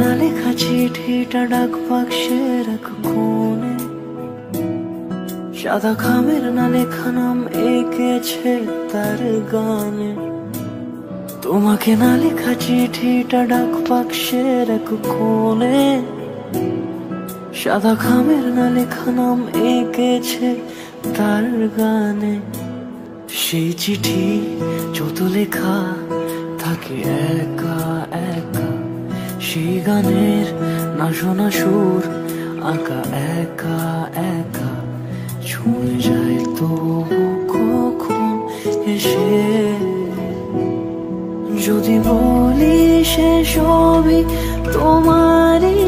না লেখা চিঠিটা ডাক বাক্সের এক কোণে, সাদা খামের না লেখা নাম এঁকেছে তার গানে। তোমাকে না লেখা চিঠিটা ডাক বাক্সের এক কোণে, সাদা খামের না লেখা নাম এঁকেছে তার গানে। সেই চিঠি যত লেখা থাকে একা একা, সেই গানের না শোনা সুর আঁকা একা একা, ছুঁয়ে যায় তবু কখন এসে। যদি বলি সে সবই তোমারই,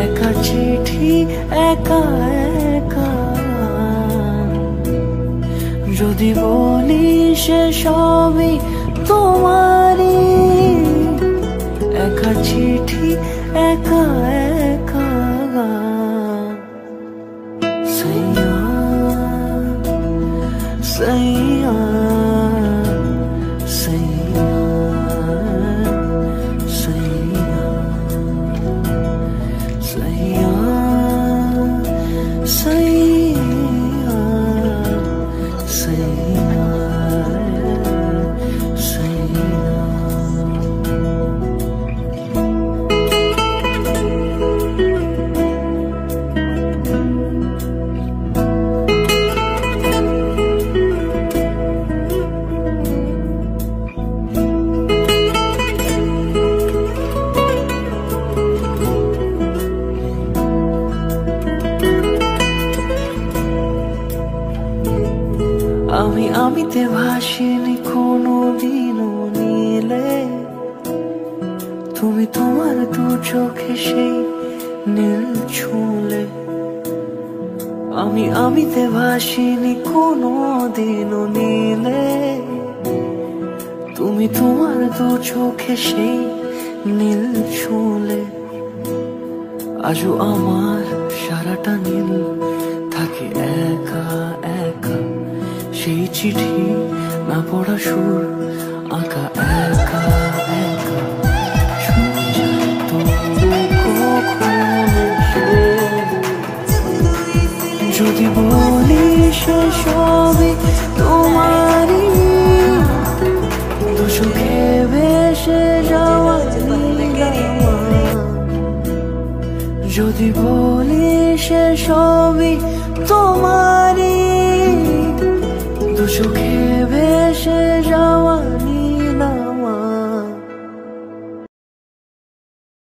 একা চিঠি একা একা। যদি বলি সে সবই তোমারই, একা চিঠি একা একা। সাইয়া সাইয়া সাইয়া সাইয়া সাইয়া সাইয়া সাইয়া সাইয়া। আমিতে ভাসিনি কোনো দিনও নীলে, তুমি তোমার দু চোখে সেই নীল ছুঁলে। আমিতে ভাসিনি কোনো দিনও নীলে, তুমি তোমার দু চোখে সেই নীল ছুঁলে। আজও আমার সারাটা নীল থাকে একা একা, সেই চিঠি না পড়া সুর আঁকা একা একা, ছুঁয়ে যায় তবু কখন এসে। যদি বলি সে সবই তোমারই, দু চোখে ভেসে যাওয়া নীলিমা। যদি বলি সে সবই তোমারই, দু চোখে ভেসে